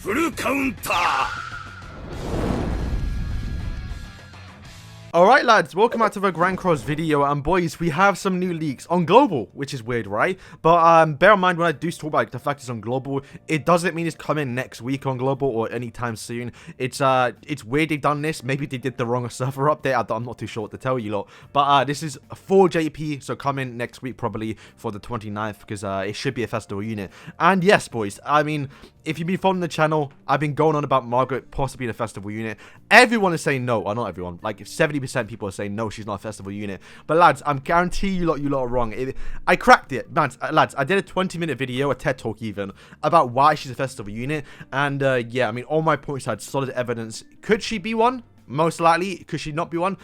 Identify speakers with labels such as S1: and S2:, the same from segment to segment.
S1: フルカウンター
S2: Alright lads, welcome back to the Grand Cross video, and boys, we have some new leaks on global, which is weird, right? But bear in mind, when I do talk about the fact it's on global, it doesn't mean it's coming next week on global or anytime soon. It's weird they've done this. Maybe they did the wrong server update. I'm not too sure what to tell you lot. But this is for JP, so coming next week probably for the 29th, because it should be a festival unit. And yes, boys, I mean, if you've been following the channel, I've been going on about Margaret possibly in a festival unit. Everyone is saying no, or not everyone, like 70% people are saying no, she's not a festival unit. But lads, I'm guarantee you lot are wrong. I cracked it, man. Lads, I did a 20-minute video, a TED talk even, about why she's a festival unit. And yeah, I mean, all my points had solid evidence. Could she be one? Most likely. Could she not be one?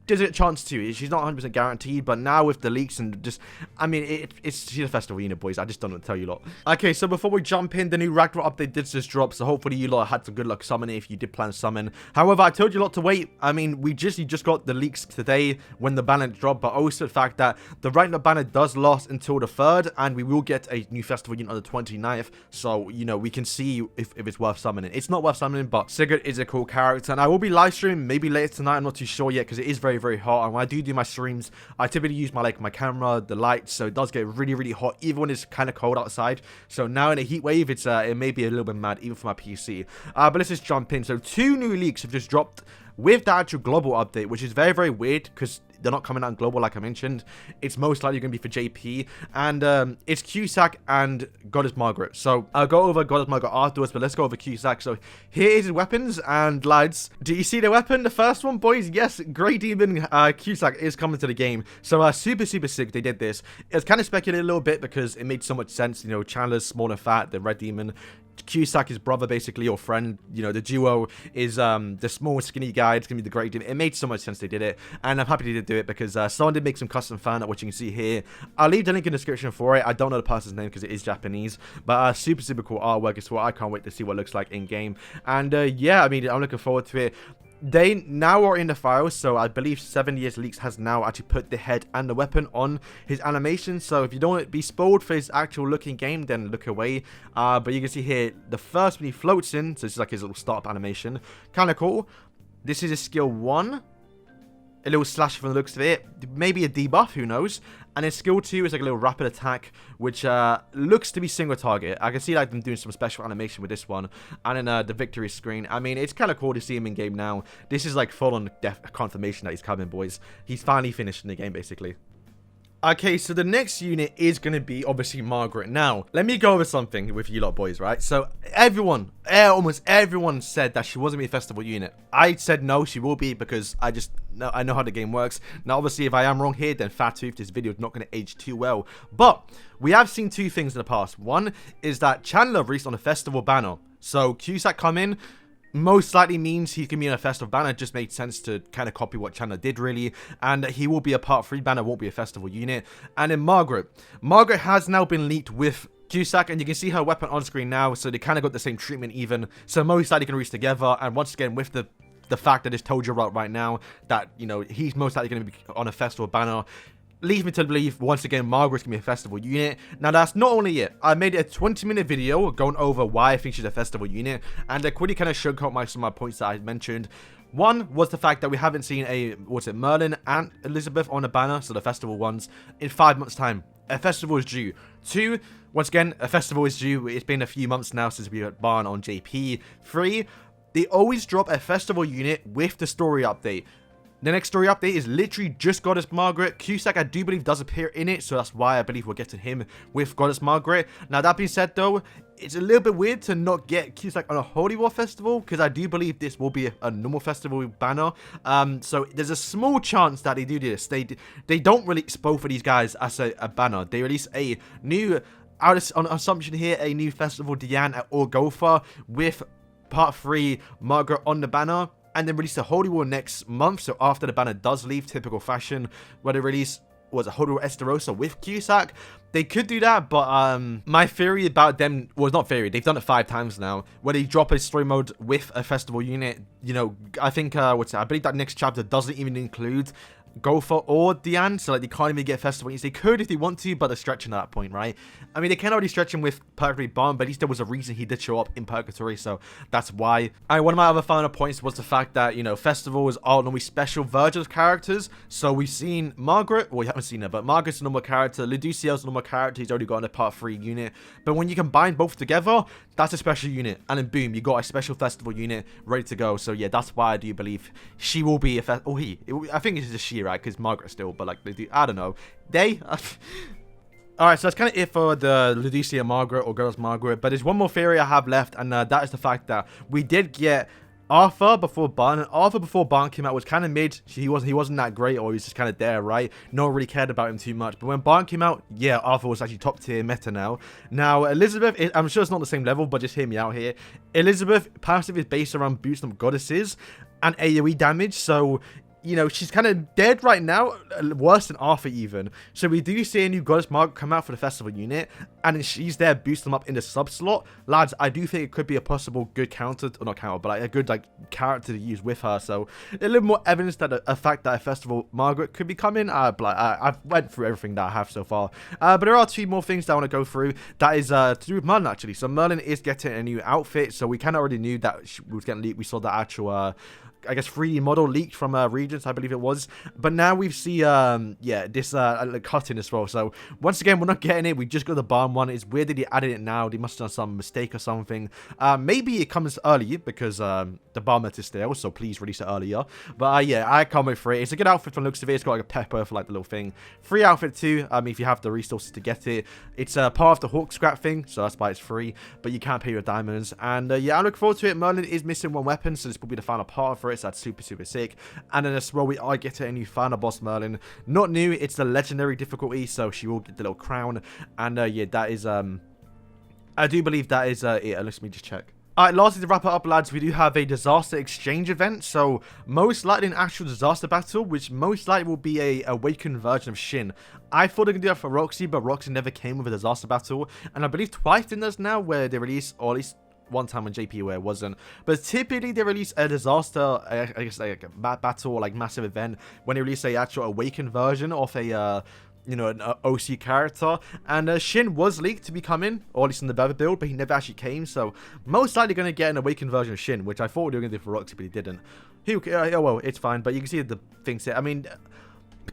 S2: There's a chance to. She's not 100% guaranteed, but now with the leaks and just, I mean, she's a festival unit, boys. I just don't know what to tell you lot. Okay, so before we jump in, the new Ragnarok update did just drop, so hopefully you lot had some good luck summoning if you did plan to summon. However, I told you lot to wait. I mean, you just got the leaks today when the banner dropped, but also the fact that the Ragnarok banner does last until the 3rd, and we will get a new festival unit on the 29th, so, you know, we can see if it's worth summoning. It's not worth summoning, but Sigurd is a cool character, and I will be live streaming maybe later tonight. I'm not too sure yet, because it is very hot, and when I do my streams, I typically use my camera, the lights, so it does get really hot even when it's kind of cold outside. So now in a heat wave, it may be a little bit mad even for my PC. But let's just jump in. So 2 new leaks have just dropped with the actual global update, which is very weird because they're not coming out in global like I mentioned. It's most likely going to be for JP, and it's Cusack and Goddess Margaret. So I'll go over Goddess Margaret afterwards, but let's go over Cusack. So here is his weapons, and lads, do you see the weapon? The first one, boys? Yes, Grey Demon Cusack is coming to the game. So super sick they did this. It's kind of speculated a little bit because it made so much sense. You know, Chandler's small and fat, the Red Demon. Cusack, his brother, basically, or friend, you know, the duo is the small skinny guy. It's gonna be the Great Demon. It made so much sense they did it, and I'm happy they did do it because someone did make some custom fan art, which you can see here. I'll leave the link in the description for it. I don't know the person's name because it is Japanese, but super cool artwork as well. I can't wait to see what it looks like in game. And yeah, I mean, I'm looking forward to it. They now are in the files, so I believe 7 Years Leaks has now actually put the head and the weapon on his animation. So if you don't want to be spoiled for his actual looking game, then look away. But you can see here, the first when he floats in, so this is like his little startup animation. Kind of cool. This is a skill 1. A little slash from the looks of it. Maybe a debuff, who knows. And then skill 2 is like a little rapid attack, which looks to be single target. I can see like them doing some special animation with this one. And then the victory screen. I mean, it's kind of cool to see him in game now. This is like full on confirmation that he's coming, boys. He's finally finished in the game, basically. Okay, so the next unit is going to be, obviously, Margaret. Now, let me go over something with you lot, boys, right? So, almost everyone said that she wasn't going to be a festival unit. I said no, she will be, because I know how the game works. Now, obviously, if I am wrong here, then fat tooth, this video is not going to age too well. But, we have seen 2 things in the past. One is that Chandler released on a festival banner. So, Cusack come in. Most likely means he can be in a festival banner. It just made sense to kind of copy what Chandler did, really. And he will be a part 3 banner, won't be a festival unit. And then Margaret has now been leaked with Cusack, and you can see her weapon on screen now, so they kind of got the same treatment even. So most likely can reach together, and once again, with the fact that I just told you about right now, that, you know, he's most likely going to be on a festival banner, leads me to believe, once again, Margaret's going to be a festival unit. Now, that's not only it. I made a 20-minute video going over why I think she's a festival unit, and I quickly kind of sugarcoat some of my points that I mentioned. One was the fact that we haven't seen Merlin and Elizabeth on a banner, so the festival ones, in 5 months' time. A festival is due. 2, once again, a festival is due. It's been a few months now since we had barn on JP. 3, they always drop a festival unit with the story update. The next story update is literally just Goddess Margaret. Cusack, I do believe, does appear in it, so that's why I believe we're getting him with Goddess Margaret. Now, that being said, though, it's a little bit weird to not get Cusack on a Holy War festival, because I do believe this will be a normal festival banner. So there's a small chance that they do this. They don't release both of these guys as a banner. They release a new, on assumption here, a new festival Diane at Orgotha with part 3 Margaret on the banner. And then release the Holy War next month, so after the banner does leave, typical fashion, where they release, was it Holy War Esterosa with Cusack? They could do that, but my theory about them was not theory. They've done it 5 times now, where they drop a story mode with a festival unit. You know, I think, I believe that next chapter doesn't even include go for or Diane, so like they can't even get festival units. They could if they want to, but they're stretching at that point, right? I mean, they can already stretch him with Purgatory Bomb, but at least there was a reason he did show up in Purgatory, so that's why. And one of my other final points was the fact that, you know, festivals are normally special versions of characters. So we've seen Margaret, well, we haven't seen her, but Margaret's a normal character, Ludicio's a normal character, he's already got in a part 3 unit. But when you combine both together, that's a special unit, and then boom, you got a special festival unit ready to go. So yeah, that's why I do believe she will be a I think it's just she, right? Because Margaret still, but like they do, I don't know. Alright, so that's kind of it for the Ludicia Margaret or Girls Margaret. But there's one more theory I have left, and that is the fact that we did get Arthur before Barn, and Arthur before Barn came out was kind of mid. He wasn't that great, or he was just kind of there, right? No one really cared about him too much. But when Barn came out, yeah, Arthur was actually top tier meta now. Now, Elizabeth, I'm sure it's not the same level, but just hear me out here. Elizabeth passive is based around boosting up goddesses and AoE damage, so you know, she's kind of dead right now, worse than Arthur even. So we do see a new Goddess Margaret come out for the festival unit, and she's there boosting them up in the sub slot. Lads, I do think it could be a possible good counter, or not counter, but like a good like character to use with her. So a little more evidence that a fact that a festival Margaret could be coming. But I've went through everything that I have so far. But there are 2 more things that I want to go through. That is to do with Merlin actually. So Merlin is getting a new outfit. So we kind of already knew that she was getting leaked. We saw the actual I guess 3D model leaked from Regents, I believe it was. But now we see yeah, this cutting as well. So once again, we're not getting it. We just got the Barn one. It's weird that they added it now. They must have done some mistake or something. Maybe it comes early because the Barn is stale, so please release it earlier. But yeah, I can't wait for it. It's a good outfit from the looks of it. It's got like a pepper for like the little thing. Free outfit too, if you have the resources to get it. It's part of the Hawk scrap thing, so that's why it's free. But you can't pay with diamonds. And yeah, I look forward to it. Merlin is missing 1 weapon, so this will be the final part for it. So that's super, super sick. And then as well, we are getting a new final boss Merlin. Not new, it's the legendary difficulty, so she will get the little crown. And yeah, that is I do believe that is it. Let me just check. Alright, lastly to wrap it up, lads, we do have a disaster exchange event. So most likely an actual disaster battle, which most likely will be a awakened version of Shin. I thought they could do that for Roxy, but Roxy never came with a disaster battle, and I believe twice in this now where they release, or at least one time when JP where it wasn't, but typically they release a disaster, I guess like a battle or like massive event when they release a actual awakened version of a you know, an OC character. And Shin was leaked to be coming, or at least in the Bever build, but he never actually came. So most likely going to get an awakened version of Shin, which I thought they were going to do for Roxy, but he didn't. Oh well, it's fine. But you can see the things here. I mean,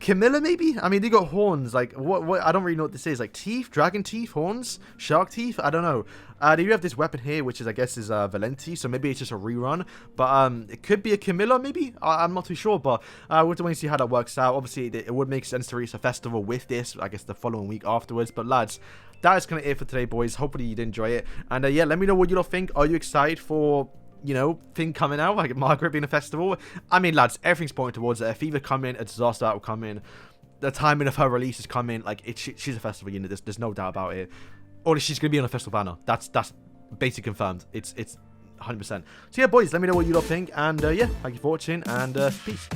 S2: Camilla maybe? I mean, they got horns. Like, what? I don't really know what this is. Like, teeth? Dragon teeth? Horns? Shark teeth? I don't know. They do have this weapon here, which is, I guess, is Valenti. So maybe it's just a rerun. But it could be a Camilla, maybe? I'm not too sure. But we're waiting to see how that works out. Obviously, it would make sense to release a festival with this, I guess, the following week afterwards. But, lads, that is kind of it for today, boys. Hopefully, you did enjoy it. And, yeah, let me know what you all think. Are you excited for, you know, thing coming out, like Margaret being a festival? I mean, lads, everything's pointing towards it. A Fever coming, a disaster that will come in, the timing of her release is coming. Like, she's a festival unit. There's no doubt about it. Or she's gonna be on a festival banner. That's basically confirmed. It's 100%. So yeah, boys, let me know what you all think. And yeah, thank you for watching. And peace.